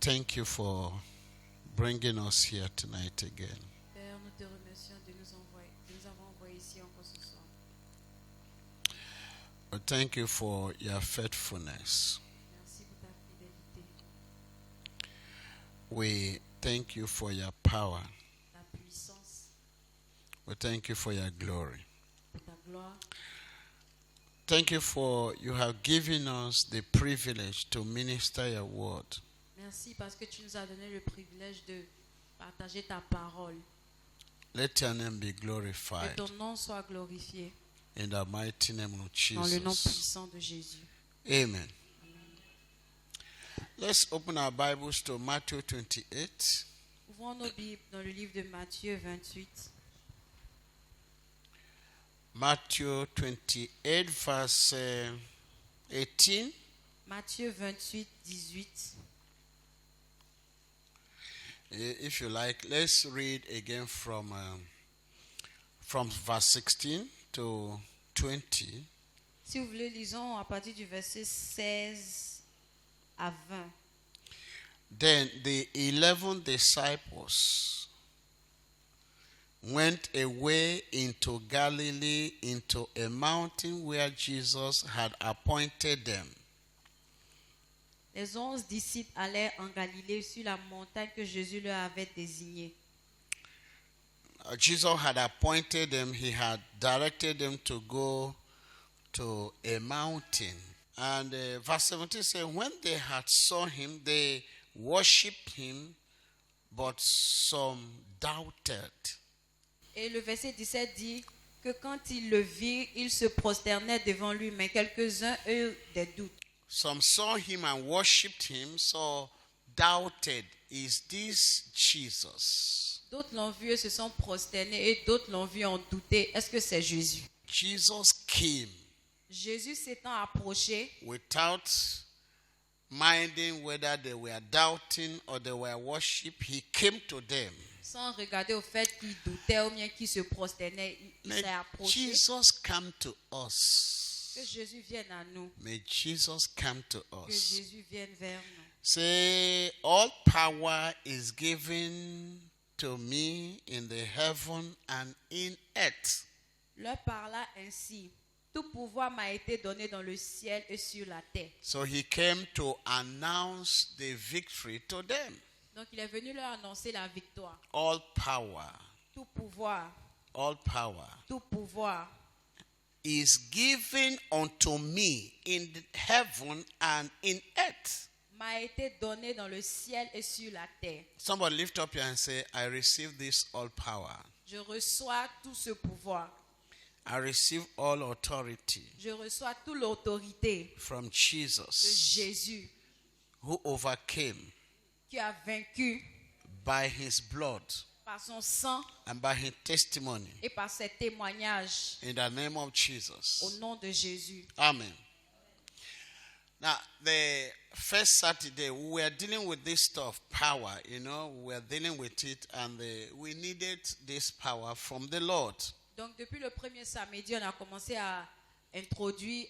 thank you for bringing us here tonight again. Père, nous te remercions de nous avoir envoyés ici encore ce soir. We thank you for your faithfulness. Merci pour ta fidélité, We thank you for your power. ta puissance, We thank you for your glory. pour ta gloire. Thank you for you have given us the privilege to minister your word. Merci parce que tu nous as donné le privilège de partager ta parole. Let your name be Que glorified ton nom soit glorifié in the mighty name of dans le nom Jesus. puissant de Jésus. Amen. Let's open our Bibles to Matthew 28. Ouvrons nos Bibles dans le livre de Matthieu 28. Matthew 28 verse 18. Matthieu 28, 18. If you like, let's read again from verse 16 to 20. Si vous voulez, lisons à partir du verset 16 à 20. Then the 11 disciples went away into Galilee, into a mountain where Jesus had appointed them. Les 11 disciples allèrent en Galilée sur la montagne que Jésus leur avait désignée. Jesus had appointed them, he had directed them to go to a mountain. And verse 17 says, when they had saw him, they worshipped him, but some doubted. Et le verset 17 dit que quand ils le virent, ils se prosternaient devant lui, mais quelques-uns eurent des doutes. Some saw him and worshipped him, so doubted, is this Jesus? D'autres l'ont vu et se sont prosternés, et d'autres l'ont vu et ont douté. Est-ce que c'est Jésus? Jesus came Jésus s'étant approché, without minding whether they were doubting or they were worship. He came to them. sans regarder au fait qu'ils doutaient ou bien qu'ils se prosternaient, il May s'est approché. Jesus come to us. Que Jésus vienne à nous. May Jesus come to Que us. Jésus vienne vers nous. Say, all power is given to me in the heaven and in earth. Leur parla ainsi. Tout pouvoir m'a été donné dans le ciel et sur la terre. So he came to announce the victory to them. Donc il est venu leur annoncer la victoire. All power, Tout pouvoir, all power tout pouvoir is given unto me in the heaven and in earth. m'a été donné dans le ciel et sur la terre. Somebody lift up your hand and say, I receive this all power. Je reçois tout ce pouvoir. I receive all authority Je reçois toute l'autorité from de Jesus, Jésus who overcame qui a vaincu by his blood par son sang and by his testimony. et par ses témoignages In the name of au Jesus. nom de Jésus. Amen. Now, the first Saturday, we were dealing with this stuff, power, we were dealing with it, and we needed this power from the Lord. Donc depuis le premier samedi, on a commencé à introduire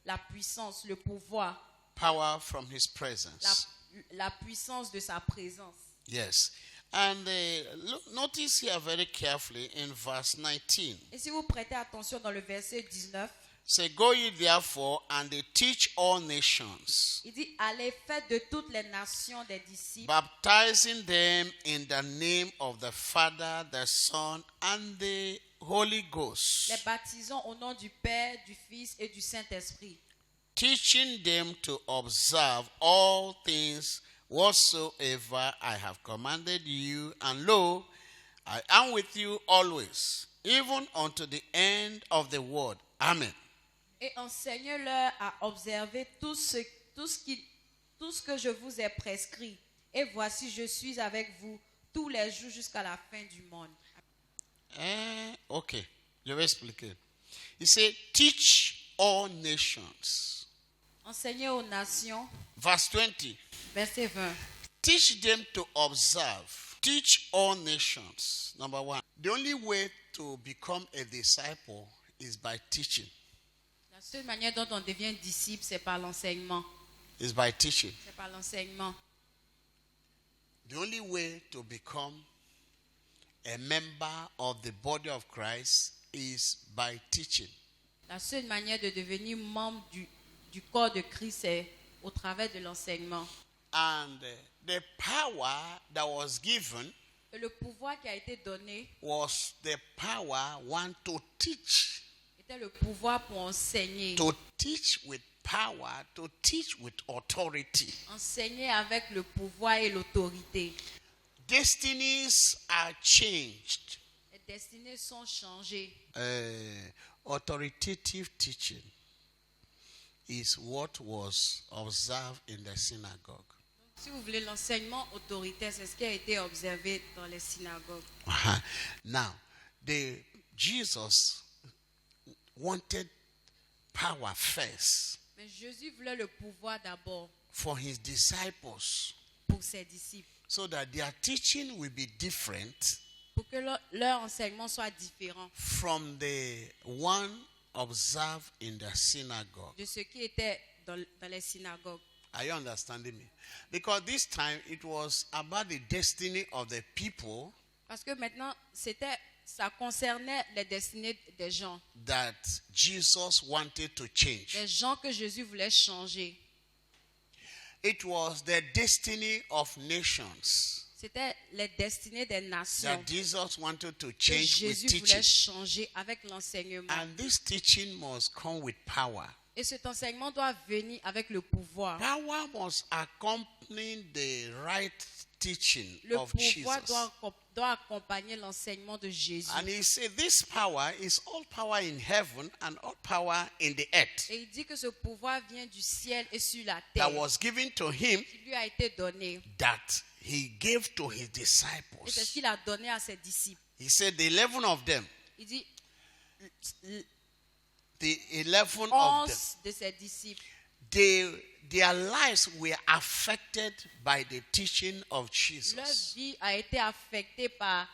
la puissance, le pouvoir, Power from his presence. la puissance de sa présence. Yes. And notice here very carefully in verse 19. Et si vous prêtez attention dans le verset 19, Say, go ye therefore and they teach all nations, il dit, allez, faites de toutes les nations des disciples, baptizing them in the name of the Father, the Son, and the Holy Ghost, les baptisons au nom du Père, du Fils et du Saint-Esprit, teaching them to observe all things whatsoever I have commanded you, and lo, I am with you always, even unto the end of the world. Amen. et enseignez-leur à observer tout ce que je vous ai prescrit. Et voici, je suis avec vous tous les jours jusqu'à la fin du monde. Okay, je vais expliquer. He said, teach all nations. Enseignez aux nations. Verse 20. Verset 20. Teach them to observe. Teach all nations. Number one. The only way to become a disciple is by teaching. La seule manière dont on devient disciple, c'est par l'enseignement. Is by teaching. C'est par l'enseignement. The only way to become a member of the body of Christ is by teaching. La seule manière de devenir membre du corps de Christ est au travers de l'enseignement. And the power that was given Et le pouvoir qui a été donné was the power to teach. était le pouvoir pour enseigner. To teach with power, to teach with authority. Enseigner avec le pouvoir et l'autorité. Destinies are changed. Les destinées sont changées. Authoritative teaching is what was observed in the synagogue. Si vous voulez, l'enseignement autoritaire, c'est ce qui a été observé dans les synagogues. Now, Jesus wanted power first Mais Jésus voulait le pouvoir d'abord for his disciples pour ses disciples, so that their teaching will be different pour que leur enseignement soit différent from the one observed in the synagogue. de ce qui était dans les synagogues. Are you understanding me? Because this time it was about the destiny of the people Parce que maintenant, ça concernait les destinées des gens. that Jesus wanted to change. Les gens que Jésus voulait changer. It was the destiny of nations C'était les destinées des nations that Jesus wanted to que change with Jésus voulait teaching. changer avec l'enseignement. And this teaching must come with power. Et cet enseignement doit venir avec le pouvoir. Power must accompany the right teaching Le of pouvoir Jesus. doit accompagner l'enseignement de Jésus. And he said this power is all power in heaven and all power in the earth Et il dit que ce pouvoir vient du ciel et sur la that terre was given to him, qui lui a été donné. that he gave to his Et c'est ce disciples. qu'il a donné à ses disciples. He said the 11 of them, Il dit the 11 of them, 11 de ses disciples. their lives were affected by the teaching of Leur Jesus. vie a été affectée par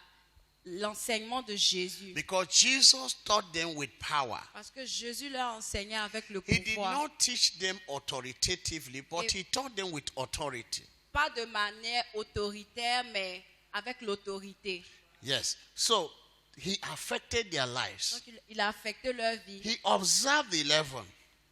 l'enseignement de Jésus. Because Jesus taught them with power. Parce que Jésus leur enseignait avec le He did pouvoir. not teach them authoritatively, but he taught them with authority. Pas de manière autoritaire, mais avec l'autorité. Yes. So he affected their lives. Donc il a affecté leur vie. He observed the 11.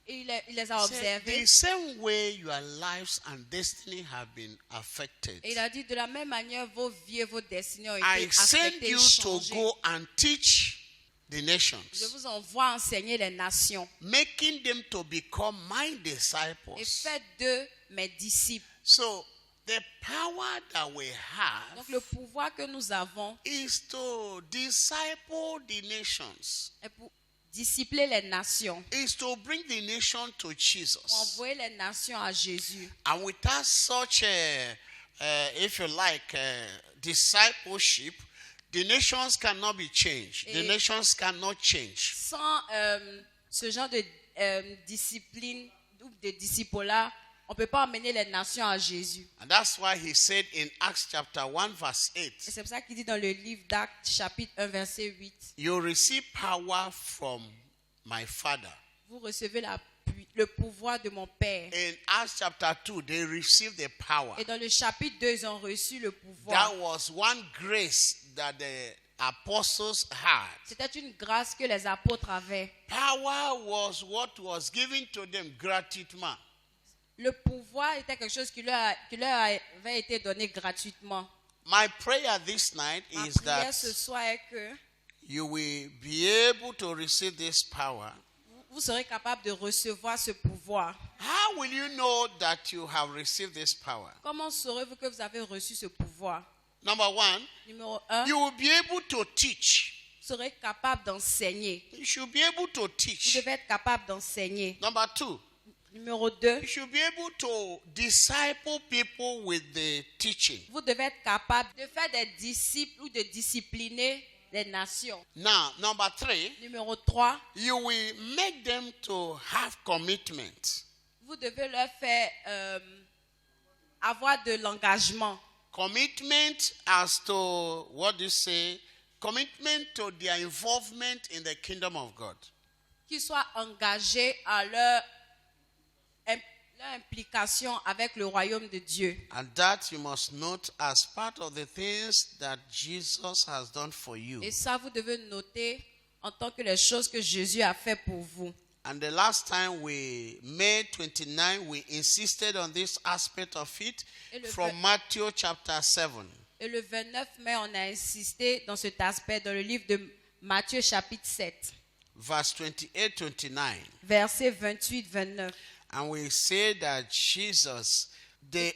Et il les a Said, observés. the same way your lives and destiny have been affected, Et il a dit, de la même manière, vos vies et vos destinées ont I été send affectées et you to changées. go and teach the Je nations, vous envoie enseigner les nations. making them to become my Et disciples. faites d'eux mes disciples. So the power that we have Donc le pouvoir que nous avons is to disciple the nations, est pour discipler les nations. is to bring the nation to Pour Jesus. envoyer les nations à Jésus. And without such if you like, discipleship, the nations cannot be changed. The Et- nations cannot change. Sans ce genre de discipline ou de disciple-là, on ne peut pas emmener les nations à Jésus. And that's why he said in Acts chapter 1 verse 8, Et c'est pour ça qu'il dit dans le livre d'Actes, chapitre 1, verset 8, you receive power from my Father. vous recevez le pouvoir de mon Père. In Acts chapter 2, they received the power. Et dans le chapitre 2, ils ont reçu le That pouvoir. was one grace that the apostles had. C'était une grâce que les apôtres avaient. Power was what was given to them gratuitement. Le pouvoir était quelque chose qui leur avait été donné gratuitement. My prayer this night Ma is prière that ce soir est que you will be able to receive this power. vous serez capable de recevoir ce pouvoir. How will you know that you have received this power? Comment saurez-vous que vous avez reçu ce pouvoir? Number one, Numéro 1, you will be able to teach. vous serez capable d'enseigner. You should be able to Vous teach. devez être capable d'enseigner. Number two, Numéro 2, you should be able to disciple people with the teaching. vous devez être capable de faire des disciples ou de discipliner les nations. Now, number three, Numéro 3, you will make them to have commitment. vous devez leur faire avoir de l'engagement. Commitment as to, what do you say? Commitment to their involvement in the kingdom of God. Qu'ils soient engagés à leur implication avec le royaume de Dieu. And that you must note as part of the things that Jesus has done for you. Et ça, vous devez noter en tant que les choses que Jésus a fait pour vous. And the last time May 29, we insisted on this aspect of it from Matthew chapter 7. Et le 29 mai, on a insisté dans cet aspect dans le livre de Matthieu chapitre 7, Verse 28-29. versets 28-29. And we say that Jesus,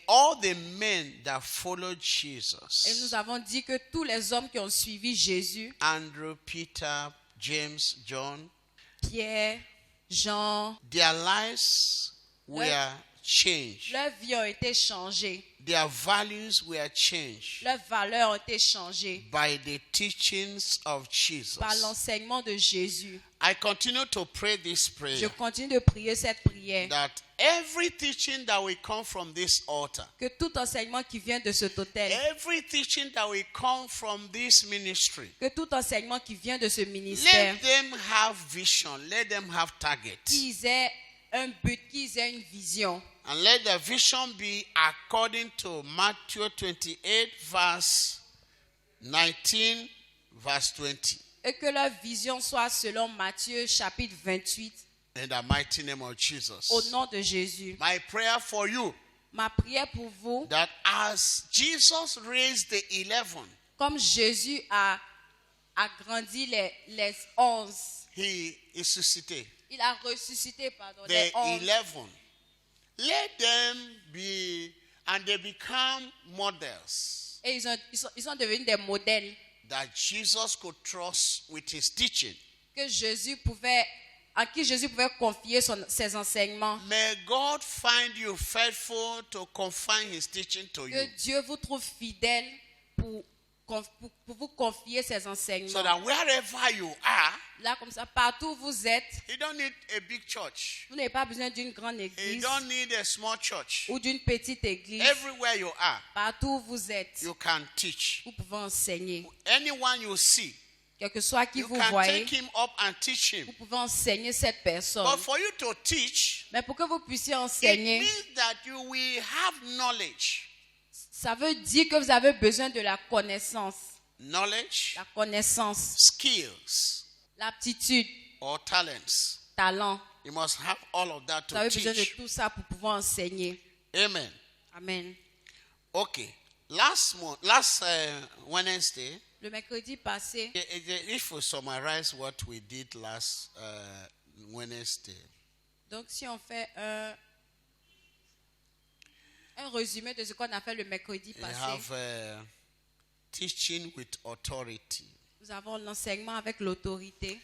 all the men that followed Et Jesus, nous avons dit que tous les hommes qui ont suivi Jésus, Andrew, Peter, James, John, Pierre, Jean, their lives were changed. leurs vies ont été changées. Their values were changed Leurs valeurs ont été changées by the teachings of Jesus. par l'enseignement de Jésus. I continue to pray this Je prayer continue de prier cette prière. that every teaching that will come from this altar, Que tout enseignement qui vient de cet autel, every teaching that will come from this ministry, que tout enseignement qui vient de ce ministère, let them have vision, let them have target. qu'ils aient un but, qu'ils aient une vision. And let the vision be according to Matthew 28, verse 19, verse 20. Et que leur vision soit selon Matthieu chapitre 28, In the mighty name of Jesus. au nom de Jésus. My prayer for you, Ma prière pour vous, that as Jesus raised the 11, comme Jésus a agrandi les 11, he ressuscitated il a ressuscité, pardon, the les 11. 11. Let them be, and they become models Et ils sont devenus des modèles that Jesus could trust with his teaching. que à qui Jésus pouvait confier ses enseignements. May God find you faithful to confine his teaching to Que you, Dieu vous trouve fidèle pour vous confier ses so enseignements. that wherever you are, Là, comme ça, partout où vous êtes, you don't need a big church. vous n'avez pas besoin d'une grande You église don't need a small church. ou d'une petite église. Everywhere you are, Partout où vous êtes, you can teach. vous pouvez enseigner. Anyone you see, Quel que soit qui you vous can voyez, take him up and teach him. vous pouvez enseigner cette personne. But for you to teach, Mais pour que vous puissiez it enseigner, means that you will have knowledge. ça veut dire que vous avez besoin de la connaissance. Knowledge, La connaissance, skills, l'aptitude, or talents. talent. You must have all of that Vous avez to besoin de teach. tout ça pour pouvoir enseigner. Amen. Amen. Okay. Last Wednesday, Le mercredi passé, if we summarize what we did last Wednesday, donc si on fait un résumé de ce qu'on a fait le mercredi we passé, have teaching with authority. nous avons l'enseignement avec l'autorité.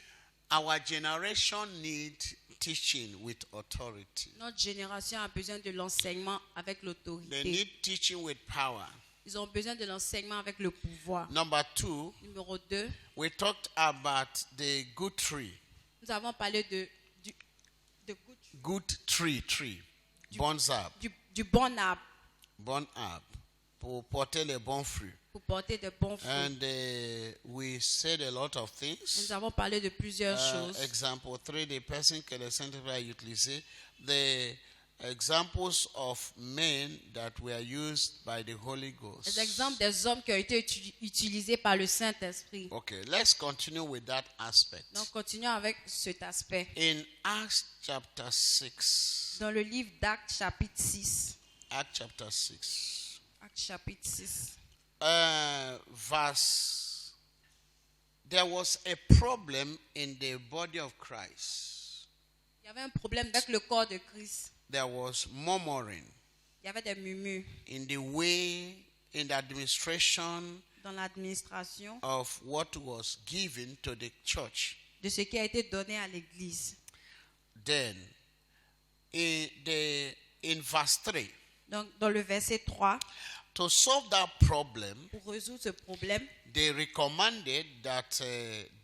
Our generation needs teaching with authority. Notre génération a besoin de l'enseignement avec They l'autorité. need teaching with power. Ils ont besoin de l'enseignement avec le pouvoir. Number 2, Numéro 2, we talked about the good tree. nous avons parlé Good tree. Bonsab. du bon arbre Bon arbre. Pour porter les bons fruits. pour porter de bons fruits. And we said a lot of Nous things. avons parlé de plusieurs choses. Example 3, the person que le Saint-Esprit a utilisé. The examples of men that were used by the Holy Ghost. Les exemples des hommes qui ont été utilisés par le Saint-Esprit. Okay, let's continue with that aspect. Donc, continuons avec cet aspect. In Acts chapter 6. Dans le livre d'Actes chapitre 6. Acts chapter 6. Actes chapitre 6. There was a problem in the body of Christ. Il y avait un problème avec le corps de Christ. There was murmuring Il y avait des murmures in the administration dans l'administration of what was given to the church. de ce qui a été donné à l'Église. Then, in verse 3, Donc, dans le verset 3, to solve that problem, pour résoudre ce problème, they recommended that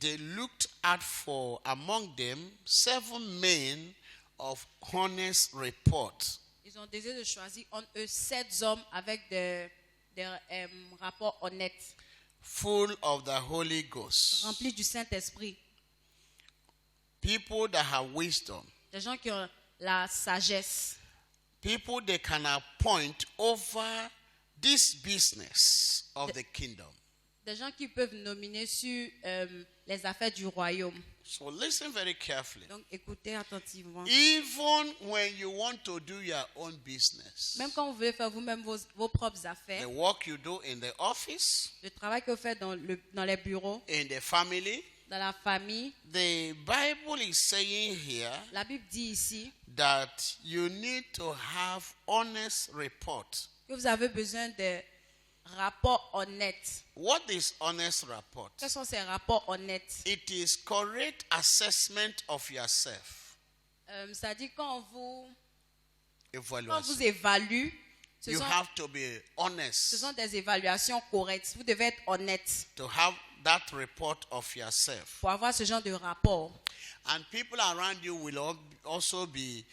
they looked out for among them 7 men of honest report. ils ont désiré de choisir entre eux 7 hommes avec des rapports honnêtes, Full of the Holy Ghost. remplis du Saint-Esprit. People that have wisdom. Des gens qui ont la sagesse. people they can appoint over this business of the kingdom. Des gens qui peuvent nominer sur les affaires du royaume. So listen very carefully. Donc écoutez attentivement. Even when you want to do your own business, Même quand vous voulez faire vous-même vos propres the affaires, work you do in the office, le travail que vous faites dans les bureaux, in the family, dans la famille, the Bible is saying here la Bible dit ici that you need to have honest report. que vous avez besoin de rapports honnêtes. What is honest report? Quels sont ces rapports honnêtes? It is correct assessment of yourself. C'est-à-dire quand vous Evaluation. évaluez, You have to be honest ce sont des évaluations correctes. Vous devez être honnête to have that report of yourself. pour avoir ce genre de rapport. And people around you will also be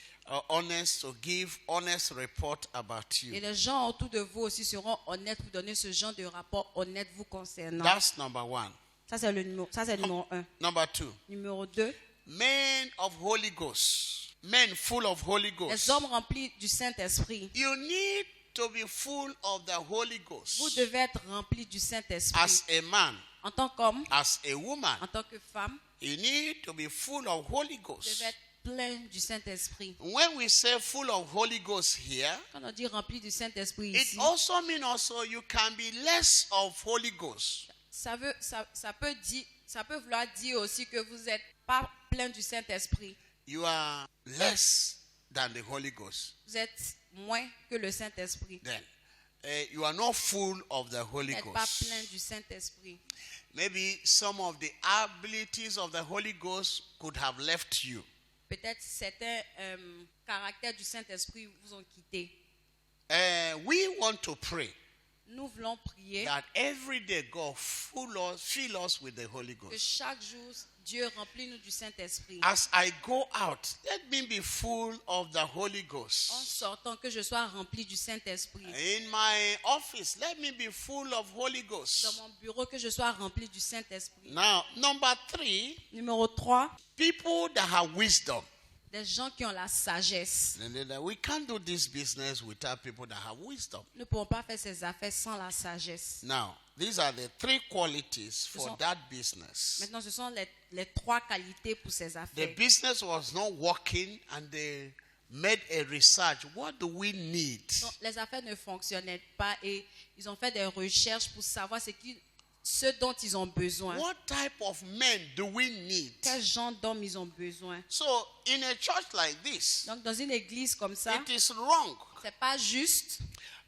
honest to give honest report about Et you. les gens autour de vous aussi seront honnêtes pour donner ce genre de rapport honnête vous concernant. That's number one. Ça c'est numéro 1. Number two, Numéro 2, men of Holy Ghost, men full of Holy les Ghost. hommes remplis du Saint-Esprit. You need to be full of the Holy Vous Ghost devez être remplis du Saint-Esprit. as a man, En tant qu'homme, as a woman. en tant que femme, You need to be full of Holy vous devez Ghost. être plein du Saint-Esprit. When we say full of Holy Ghost here, Quand on dit rempli du Saint-Esprit it ici, also means also you can be less of Holy Ghost. ça peut vouloir dire aussi que vous n'êtes pas plein du Saint-Esprit. You are less than the Holy Ghost. Vous êtes moins que le Saint-Esprit. Then you are not full of the Vous Holy n'êtes pas Ghost. plein du Saint-Esprit. Maybe some of the abilities of the Holy Ghost could have left you. Peut-être certains caractères du Saint-Esprit vous ont quitté. We want to pray Nous voulons prier that every day God fill us with the Holy que Ghost. chaque jour, Dieu remplit-nous du Saint-Esprit. As I go out, let me be full of the Holy En Ghost. sortant, que je sois rempli du Saint-Esprit. In my office, let me be full of Holy Dans Ghost. mon bureau, que je sois rempli du Saint-Esprit. Now, number 3, Numéro 3, people that have wisdom. des gens qui ont la sagesse. And then, we can't do this business without people that have wisdom. Nous ne pouvons pas faire ces affaires sans la sagesse. Now, these are the 3 qualities for sont- that business. Maintenant, ce sont les 3 qualités pour ces The affaires. business was not working and they made a research. What do we need? Donc, les affaires ne fonctionnaient pas et ils ont fait des recherches pour savoir ce dont ils ont besoin. What type of men do we need? Quel genre d'hommes ils ont besoin. So, in a church like this, Donc, dans une église comme ça, it is wrong c'est pas juste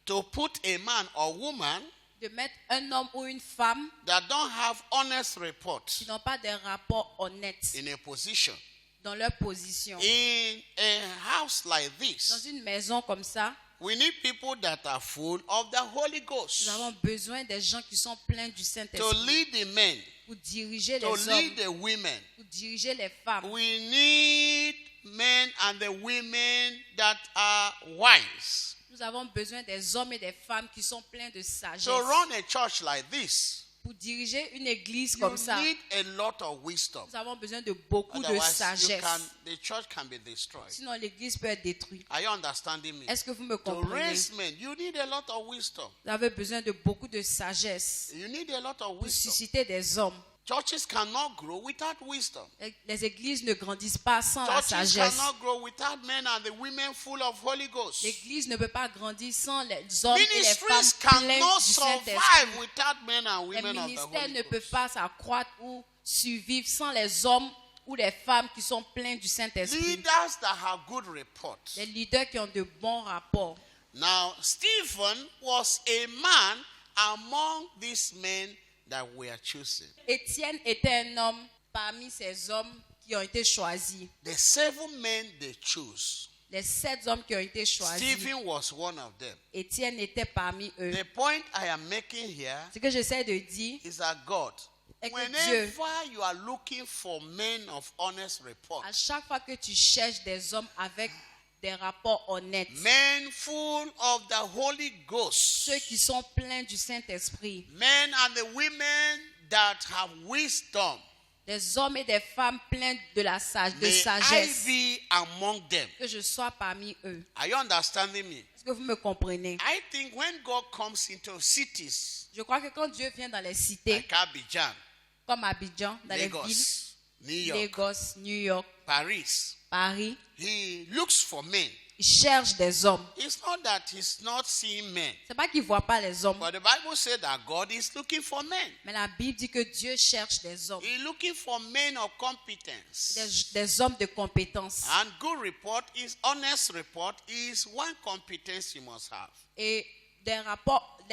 to put a man or woman de mettre un homme ou une femme that don't have honest report qui n'ont pas de rapport honnête in a position. dans leur position. In a house like Dans this, une maison comme ça, we need people that are full of the Holy nous Ghost avons besoin des gens qui sont pleins du to Saint-Esprit lead the men, pour diriger to les lead hommes, the women. pour diriger les femmes. We need men and the women that are wise. Nous avons besoin des hommes et des femmes qui sont pleins de sagesse. To run a church like this, Pour diriger une église you comme ça, need a lot of wisdom. nous avons besoin de beaucoup de Otherwise, sagesse. the church can be destroyed. Sinon, l'église peut être détruite. Are you understanding me? Est-ce que vous me To comprenez? raise men, you need a lot of wisdom. Vous avez besoin de beaucoup de sagesse You need a lot of pour wisdom. susciter des hommes. Churches cannot grow without wisdom. Les églises ne grandissent pas sans la Churches sagesse. cannot grow without men and the women full of Holy Ghost. L'église ne peut pas grandir sans les hommes et les Ministries femmes pleins cannot du survive Saint-Esprit. without men and Les women of the ministères Holy ne Ghost. peuvent pas s'accroître ou survivre sans les hommes ou les femmes qui sont pleins du Saint-Esprit. Leaders that have good reports. Les leaders qui ont de bons rapports. Now, Stephen was a man among these men that were chosen. Étienne était un homme parmi ces hommes qui ont été choisis. The 7 men they chose. Les 7 hommes qui ont été choisis. Stephen was one of them. Étienne était parmi eux. The point I am making here Ce que j'essaie de dire, is that God, est que whenever Dieu, you are looking for men of honest report, à chaque fois que tu cherches des hommes avec des rapports honnêtes, men full of the Holy Ghost, ceux qui sont pleins du Saint-Esprit, men and the women that have wisdom, des hommes et des femmes pleins de la de May I sagesse, be among them. que je sois parmi eux. Are you understanding me? Est-ce que vous me comprenez? I think when God comes into cities Je crois que quand Dieu vient dans les cités, like Abidjan, comme Abidjan, dans les villes, Lagos, New York, Lagos, New York, Paris, Paris, He looks for men. il cherche des hommes. It's not that He's not seeing men, C'est pas qu'il voit pas les hommes, but the Bible said that God is looking for men. mais la Bible dit que Dieu cherche des hommes, He's looking for men of competence. des hommes de compétence. And good report is honest report is one competence you must have. Et des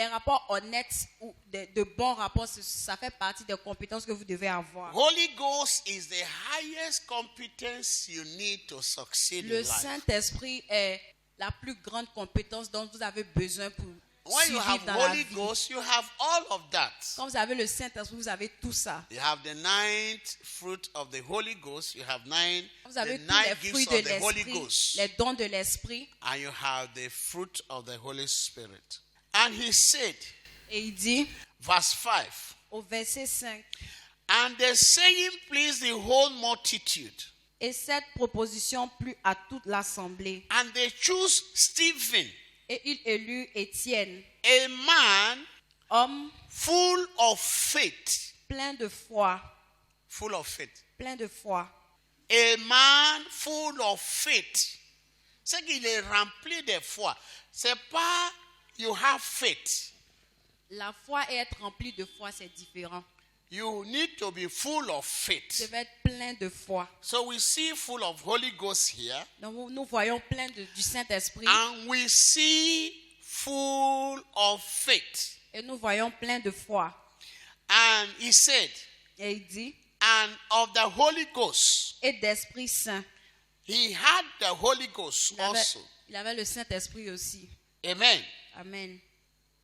rapports honnêtes ou de bons rapports, ça fait partie des compétences que vous devez avoir. Holy Ghost is the highest competence you need to succeed Le in life. Saint-Esprit est la plus grande compétence dont vous avez besoin pour When you have survivre dans la Holy vie. Ghost, you have all of that. Quand vous avez le Saint-Esprit, vous avez tout ça. You have the ninth fruit of the Holy Ghost. You have Vous avez the tous les nine fruits gifts de of the Holy l'Esprit, Ghost. les dons de l'Esprit. And you have the fruit of the Holy Spirit. And he said, Et il dit verse 5, au verset 5, and the saying pleased the whole multitude. et cette proposition plut à toute l'assemblée. And they chose Stephen, Et il élut Étienne, a man homme full of faith. plein de foi, Full of faith. plein de foi. A man full of faith. C'est qu'il est rempli de foi. C'est pas you have faith. La foi et être rempli de foi, c'est différent. You need to be full of Vous faith. devez être plein de foi. So we see full of Holy Ghost here. Donc nous voyons plein du Saint-Esprit And we see full of faith. et nous voyons plein de foi. And he said, Et il dit, and of the Holy Ghost. et d'Esprit Saint. He had the Holy Ghost also. Il avait le Saint-Esprit aussi. Amen. Amen.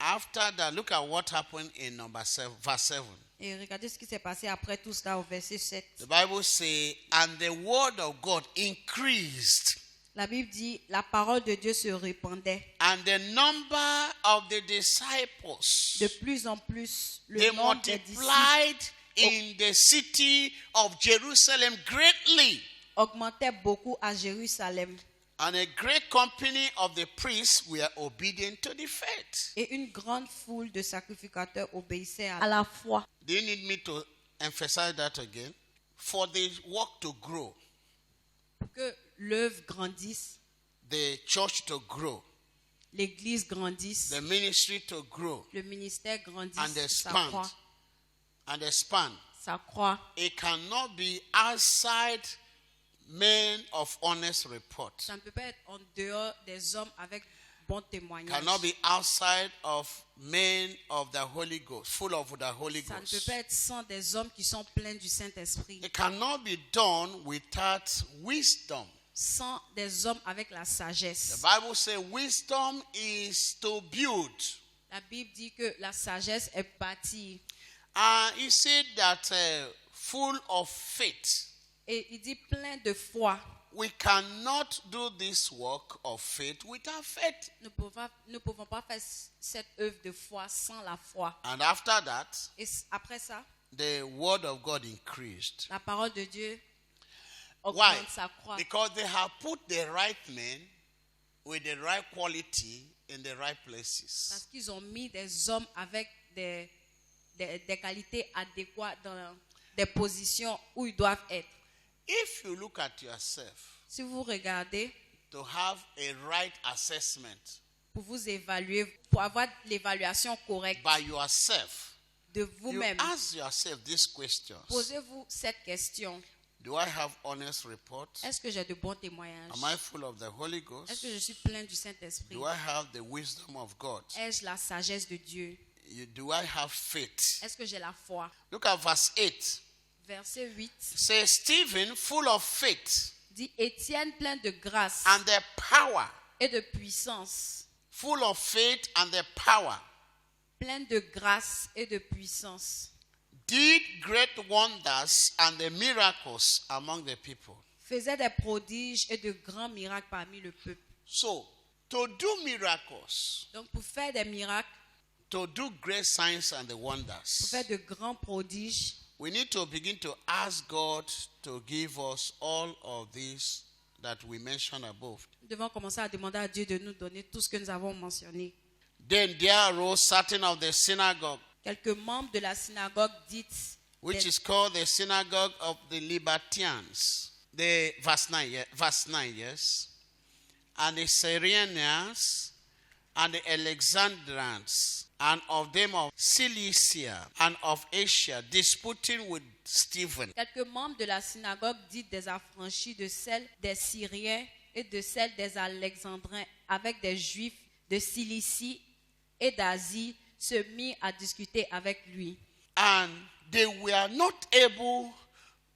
After that, look at what happened in verse 7. Et regardez ce qui s'est passé après tout cela au verset 7. The Bible says, and the word of God increased, La Bible dit, la parole de Dieu se répandait. and the number of the disciples, De plus en plus, le they nombre des disciples multiplied in the city of Jerusalem greatly. augmentait beaucoup à Jérusalem. And a great company of the priests were obedient to the faith. Et une grande foule de sacrificateurs obéissaient à la foi. Do you need me to emphasize that again? For the work to grow, Pour que l'œuvre grandisse, the church to grow, l'église grandisse, the ministry to grow le ministère grandisse, and expand, ça croît. it cannot be outside men of honest report. Ça ne peut pas être en dehors des hommes avec bon témoignage. Cannot be outside of men of the Holy Ghost, full of the Holy Ça ne peut Ghost. pas être sans des hommes qui sont pleins du Saint-Esprit. It cannot be done without wisdom. Sans des hommes avec la The sagesse. Bible says wisdom is to build. La Bible dit que la sagesse est bâtie. He said that full of faith. Et il dit plein de foi. We cannot do this work of faith without faith. Nous ne pouvons pas faire cette œuvre de foi sans la foi. And after that, Et après ça, the word of God increased. la parole de Dieu Why? augmente sa croix. Because they have put the right men with the right quality in the right places. Parce qu'ils ont mis des hommes avec des qualités adéquates dans des positions où ils doivent être. If you look at yourself Si vous regardez, to have a right assessment pour vous évaluer, pour avoir l'évaluation correcte by yourself, de you vous-même, ask yourself these questions. posez-vous cette question. Do I have honest reports? Est-ce que j'ai de bons témoignages? Am I full of the Holy Est-ce que Ghost? je suis plein du Saint-Esprit? Do I have the wisdom of God? Ai-je la sagesse de Dieu? Do I have faith? Est-ce que j'ai la foi? Look at verse 8. Verset 8 Say Stephen, full of faith dit Étienne plein de grâce and the power, et de puissance. full of faith and the power, Plein de grâce et de puissance. did great wonders and the miracles among the people. Faisait des prodiges et de grands miracles parmi le peuple. So, to do miracles, Donc pour faire des miracles, to do great signs and the pour wonders, faire de grands prodiges, we need to begin to ask God to give us all of these that we mentioned above. Nous devons commencer à demander à Dieu de nous donner tout ce que nous avons mentionné. Then there arose certain of the synagogue, Quelques membres de la synagogue dite, which is called the synagogue of the Libertians. The verse 9, yes. And the Cyrenians and the Alexandrians, and of them of Cilicia and of Asia, disputing with Stephen. quelques membres de la synagogue dite des affranchis, de celle des Syriens et de celle des Alexandrins, avec des Juifs de Cilicie et d'Asie, se mirent à discuter avec lui. And they were not able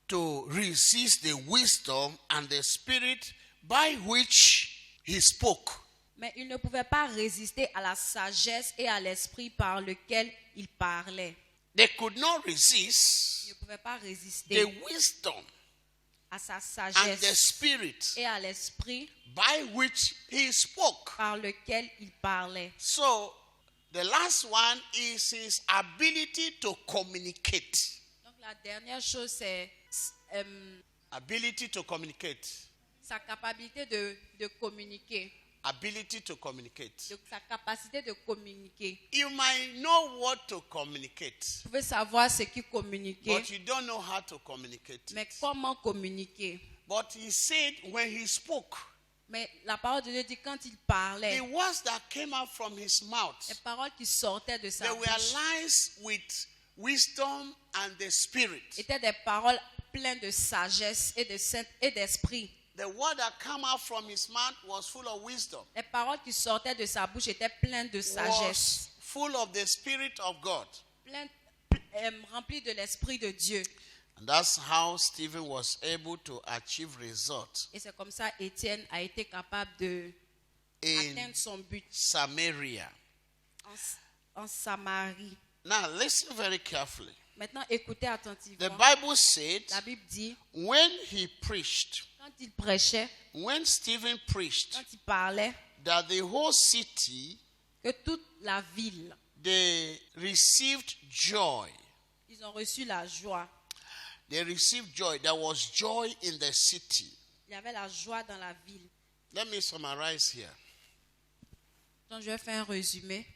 to resist the wisdom and the spirit by which he spoke. Mais ils ne pouvaient pas résister à la sagesse et à l'esprit par lequel il parlait. They could not Ils resist ne pouvaient pas the résister wisdom à sa and the sagesse spirit et à l'esprit by which he spoke. par lequel il parlait. So, the last one is his ability to communicate. Donc la dernière chose, c'est Ability to communicate. sa capacité de communiquer. Ability to communicate. De sa capacité de communiquer. You might know what to communicate, Vous pouvez savoir ce qui communiquer, but you don't know how to communicate. mais comment communiquer. But he said when he spoke, Mais la parole de Dieu dit quand il parlait, the words that came out from his mouth, les paroles qui sortaient de sa they were bouche lines with wisdom and the spirit. étaient des paroles pleines de sagesse et d'esprit. The word that came out from his mouth was full of wisdom, Les paroles qui sortaient de sa bouche étaient pleines de sagesse, was full of the spirit of God. remplies de l'esprit de Dieu. And that's how Stephen was able to achieve results Et c'est comme ça Étienne a été capable de in atteindre son but Samaria. en Samarie. Now listen very carefully. Maintenant, écoutez The attentivement. Bible said La Bible dit, when he preached, quand il prêchait, when Stephen preached, quand il parlait, that the whole city, que toute la ville, they received joy. ils ont reçu la joie. They received joy. There was joy in the city. Il y avait la joie dans la ville. Let me summarize here. Donc, je vais faire un résumé.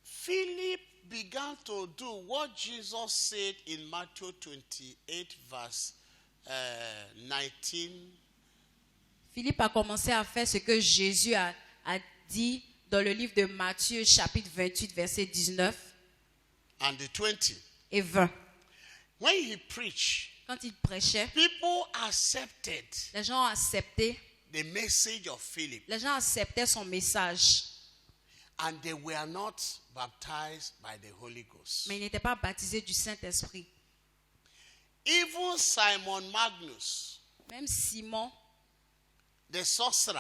Philip began to do what Jesus said in Matthew 28, verse 19. Philippe a commencé à faire ce que Jésus a dit dans le livre de Matthieu, chapitre 28, verset 19 And the 20. et 20. When he preached, Quand il prêchait, people accepted les gens ont accepté, the message of Philip, les gens acceptaient son message, and they were not baptized by the Holy Ghost. mais ils n'étaient pas baptisés du Saint-Esprit. Even Simon Magnus, Même Simon, the sorcerer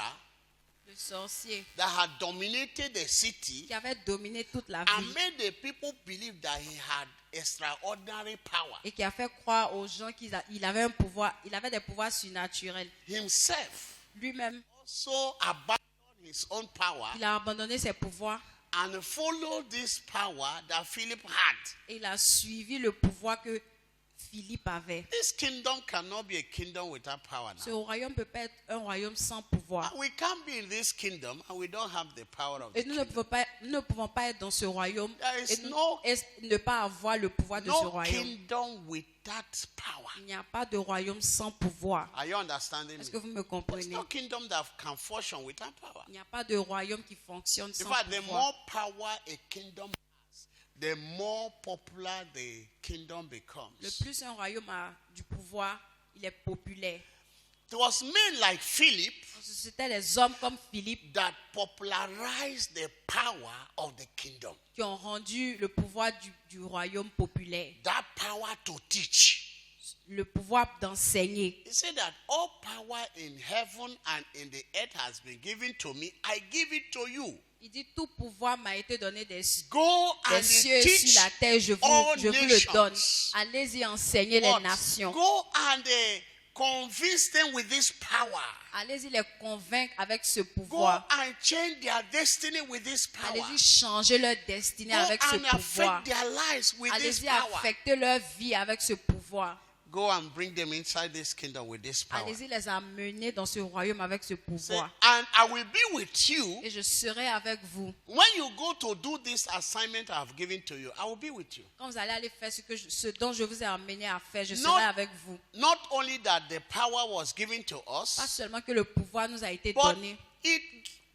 le sorcier, that had dominated the city qui avait dominé toute la and ville made the people believe that he had extraordinary power, et qui a fait croire aux gens qu'il avait un pouvoir, il avait des pouvoirs surnaturels. himself Lui-même, also abandoned his own power il a abandonné ses pouvoirs and followed this power that Philip had. et il a suivi le pouvoir que Philippe avait. This kingdom cannot be a kingdom without power Ce now. royaume peut pas être un royaume sans pouvoir. We can't be in this kingdom and we don't have the power of the Et nous ne pouvons pas être dans ce royaume There is et ne pas avoir le pouvoir de ce no royaume. kingdom without power. Il n'y a pas de royaume sans pouvoir. Are you understanding Est-ce me? que vous me There's comprenez? no kingdom that can function without power. Il n'y a pas de royaume qui fonctionne In sans fact, the pouvoir. more power a kingdom has, the more popular the kingdom Le becomes. plus un royaume a du pouvoir, il est populaire. It was men like Philip C'était les hommes comme Philippe that popularized the power of the kingdom. qui ont rendu le pouvoir du royaume populaire. That power to teach. Le pouvoir d'enseigner. He said that all power in heaven and in the earth has been given to me. I give it to you. Il dit tout pouvoir m'a été donné des Go and cieux et teach sur la terre, je vous all le donne. nations. Allez-y enseigner les What? nations. Go and convince them with this power. Allez-y les convaincre avec ce Go pouvoir. and change their destiny with this power. Allez-y changer leur destinée Go avec ce and pouvoir. affect their lives with this Allez-y power. affecter leur vie avec ce pouvoir. Go and bring them inside this kingdom with this power. Allez-y les amener dans ce royaume avec ce Say, pouvoir. and I will be with you. Et je serai avec vous. When you go to do this assignment I have given to you, I will be with you. Quand vous allez aller faire ce dont je vous ai amené à faire, je Non. serai avec vous. Not only that the power was given to Pas us, seulement que le pouvoir nous a été but donné, it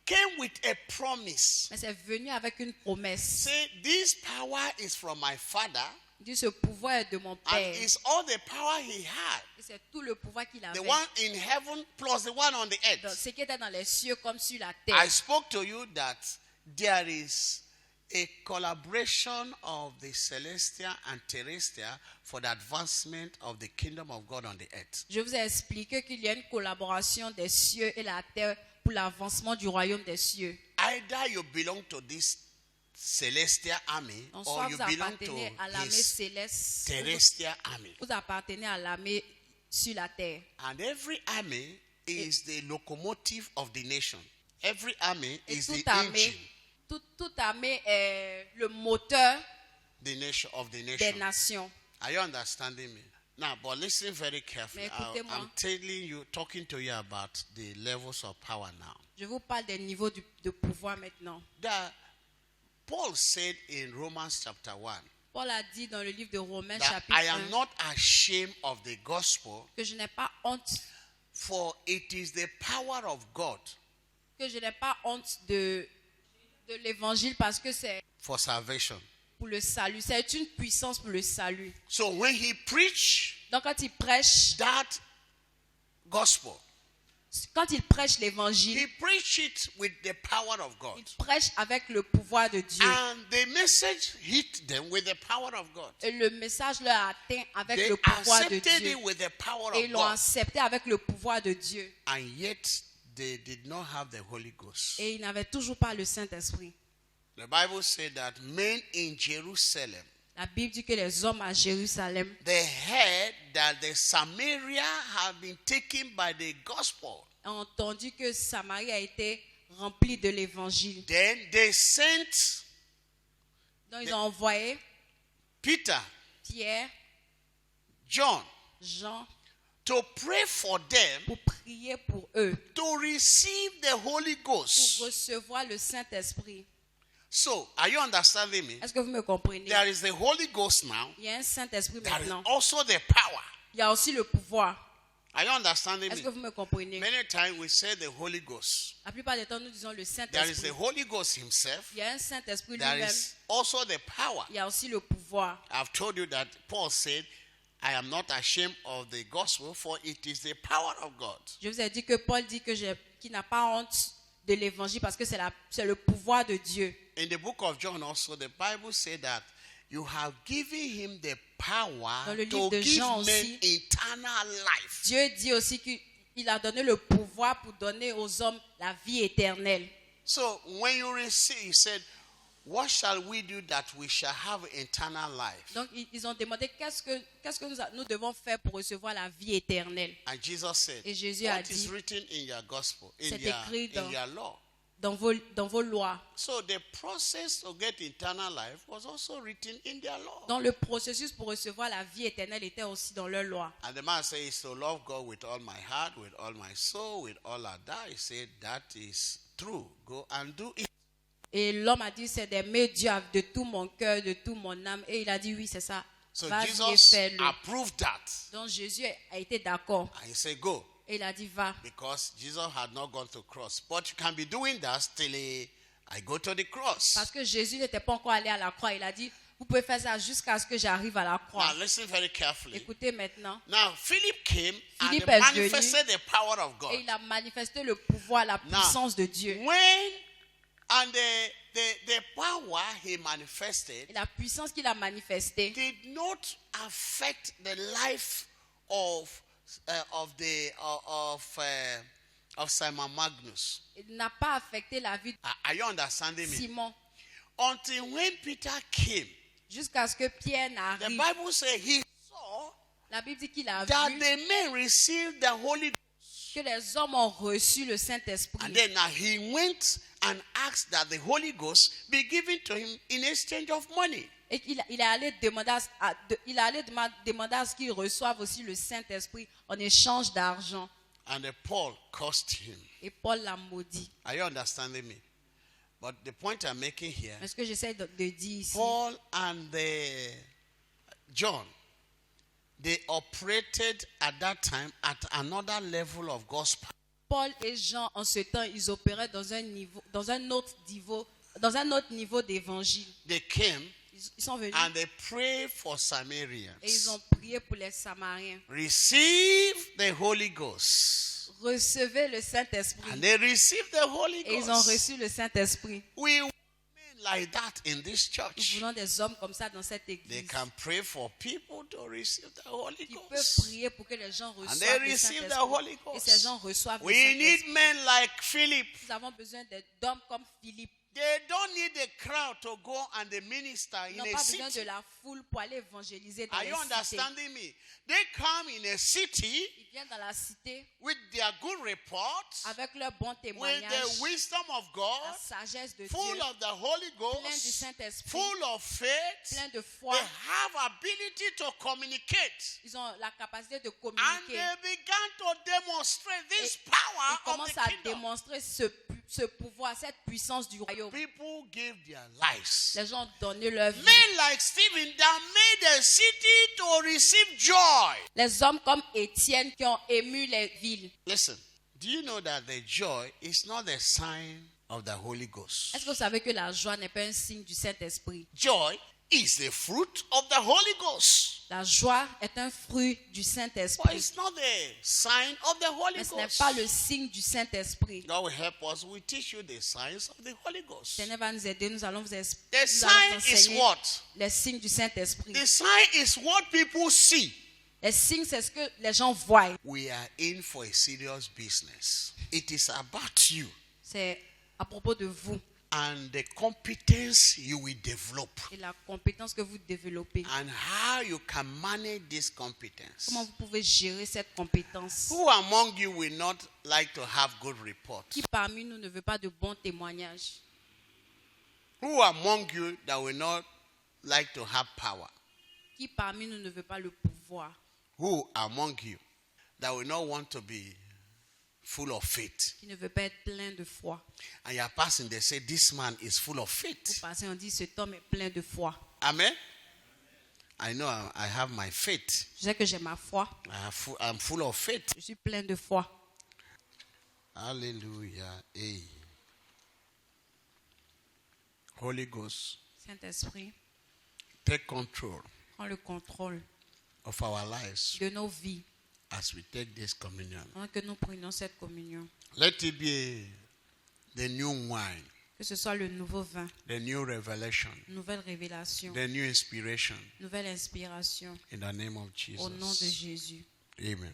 came with a promise. mais c'est venu avec une promesse. Say, this power is from my Father, Il dit, ce pouvoir est de mon and Père. it's all the power he had. Et c'est tout le pouvoir qu'il avait. The one in heaven plus the one on the Donc, earth. ce qui était dans les cieux comme sur la I terre. spoke to you that there is a collaboration of the celestial and terrestrial for the advancement of the kingdom of God on the earth. Je vous ai expliqué qu'il y a une collaboration des cieux et la terre pour l'avancement du royaume des cieux. Either you belong to this celestial army Donc, or soit you vous belong appartenez to à l'armée his céleste, terrestrial army. vous appartenez à l'armée sur la terre. And every army is the locomotive of the nation. Every army Et is the toute armée, engine toute armée est le moteur of the des nation. nations. Are you understanding me? Now, but listen very carefully. Mais écoutez-moi. I'm telling you, talking to you about the levels of power now. Je vous parle des niveaux de pouvoir maintenant. Paul said in Romans chapter 1 Paul a dit dans le livre de Romains that chapitre I am 1 not ashamed of the gospel, que je n'ai pas honte, for it is the power of God que je n'ai pas honte de l'évangile parce que c'est for salvation. pour le salut. C'est une puissance pour le salut. So when he preached Donc quand il prêche l'évangile, he preached it with the power of God. il prêche avec le pouvoir de Dieu. And the message hit them with the power of God. Et le message leur a atteint avec They le pouvoir de accepted Dieu. it with the power Et of ils l'ont God. accepté avec le pouvoir de Dieu. And yet they did not have the Holy Ghost. Et ils n'avaient toujours pas le Saint-Esprit. The Bible said that men in Jerusalem, La Bible dit que les hommes à Jérusalem, they heard that the Samaria had been taken by the gospel. ont entendu que Samarie a été remplie de l'évangile. Then they sent Donc ils ont envoyé Peter, Pierre, John, Jean to pray for them pour prier pour eux, to receive the Holy pour Ghost. recevoir le Saint-Esprit. So, are you understanding me? Est-ce que vous me comprenez? There is the Holy Ghost now. Il y a un Saint-Esprit There is maintenant. also the power. Il y a aussi le pouvoir. Are you understanding Est-ce que me? vous me comprenez? Many times we say the Holy Ghost. La plupart du temps, nous disons le There is Saint-Esprit. the Holy Ghost himself. Il y a un Saint-Esprit There lui-même. is also the power. Il y a aussi le pouvoir. I've told you that Paul said, I am not ashamed of the gospel, for it is the power of God. Je vous ai dit que Paul dit que qu'il n'a pas honte de l'évangile parce que c'est le pouvoir de Dieu. In the book of John also, the Bible said that you have given him the power Dans le to livre de give Jean men aussi, eternal life. Dieu dit aussi qu'il a donné le pouvoir pour donner aux hommes la vie éternelle. So when you receive, he said, what shall we do that we shall have eternal life? Donc ils ont demandé qu'est-ce que nous devons faire pour recevoir la vie éternelle. And Jesus said, Et Jésus a what is dit, written in your gospel, in c'est écrit in your law? dans vos lois. So the process to get eternal life was also written in their law. Donc le processus pour recevoir la vie éternelle était aussi dans leur loi. And the man says, to love God with all my heart, with all my soul, with all I die. He said, that is true. Go and do it. Et l'homme a dit, c'est d'aimer Dieu de tout mon cœur, de tout mon âme. Et il a dit, oui, c'est ça. So Va, Jesus viens, fais-le. approved that. Donc Jésus a été d'accord. And he said, go. Et il a dit, va. Because Jesus had not gone to cross. But you can be doing that till I go to the cross. Parce que Jésus n'était pas encore allé à la croix. Il a dit, vous pouvez faire ça jusqu'à ce que j'arrive à la croix. Now listen very carefully. Écoutez maintenant. Now Philip came Philippe and est venu. manifested the power of God. Et il a manifesté le pouvoir, la puissance de Dieu. And the power he manifested Et la puissance qu'il a manifestée did not affect the life of Simon Magnus. n'a pas affecté la vie Are you understanding de me? Simon. Until when Peter came, Jusqu'à ce que Pierre the n'arrive. Bible says he saw La Bible dit qu'il a that vu the men received the Holy Ghost. que les hommes ont reçu le Saint-Esprit. And then now he went and asked that the Holy Ghost be given to him in exchange of money. Et il est allé demander demander à ce qu'il reçoive aussi le Saint-Esprit en échange d'argent. And Paul cursed him. Et Paul l'a maudit. Are you understanding me? But the point I'm making here, Mais ce que j'essaie de dire ici, Paul and John, they operated at that time at another level of gospel. Paul et Jean, en ce temps, ils opéraient dans un autre niveau d'évangile. They came Ils sont venus and they prayed for Samaritans. et ils ont prié pour les Samariens. Receive the Holy Ghost. Recevez le Saint-Esprit. And they received the Holy Et ils ont Ghost. reçu le Saint-Esprit. We want men like that in this Nous church. voulons des hommes comme ça dans cette They église can pray for people to receive the Holy qui peuvent Ghost. prier pour que les gens And reçoivent they le receive the Saint-Esprit. Holy Et ces gens Ghost. reçoivent le We need Saint-Esprit. men like Philip. Nous avons besoin d'hommes comme Philippe. They don't need the crowd to go and they minister Ils in n'ont a pas besoin de city. la foule pour aller évangéliser dans Are les you cités. understanding me? They come in a city Ils viennent dans la cité with their good reports, avec leur bon with témoignage, the wisdom of God, la sagesse de full Dieu, of the Holy plein du Ghost, Saint-Esprit, full of faith. plein de They foi. have ability to communicate. Ils ont la capacité de And communiquer. they began to demonstrate this Ils power of commencent the à kingdom. démontrer ce pouvoir, cette puissance du royaume. People gave their lives. Les gens ont donné leur vie. Men like Stephen that made the city to receive joy. Les hommes comme Étienne qui ont ému les villes. Listen, do you know that the joy is not the sign of the Holy Ghost? Est-ce que vous savez que la joie n'est pas un signe du Saint-Esprit? Joy is the fruit of the Holy Ghost. La joie est un fruit du But Saint-Esprit. it's not the sign of the Holy Mais ce n'est Ghost. pas le signe du Saint-Esprit. God will help us. We teach you the signs of the Holy Le Ghost. Seigneur va nous aider. Nous allons vous The nous allons sign is enseigner what? les signes du Saint-Esprit. The sign is what people see. Les signes, c'est ce que les gens voient. We are in for a serious business. It is about you C'est à propos de vous and the competence you will develop et la compétence que vous développez. and how you can manage this competence. Comment vous pouvez gérer cette compétence? Who among you will not like to have good reports? Qui parmi nous ne veut pas de bons témoignages? Who among you that will not like to have power? Qui parmi nous ne veut pas le pouvoir? Who among you that will not want to be full of faith? Qui ne veut pas être plein de foi? And you are passing, they say, this man is full of faith. Parce qu'on dit cet homme est plein de foi. Amen. I know I have my faith. Je sais que j'ai ma foi. I'm full of faith. Je suis plein de foi. Hallelujah. Hey. Holy Ghost, Saint-Esprit, take control prends le contrôle of our lives de nos vies as we take this communion. pendant que nous prenons cette communion. Let it be the new wine, Que ce soit le nouveau vin, the new revelation, nouvelle révélation, the new inspiration nouvelle inspiration in the name of au nom de Jesus. Jésus. Amen.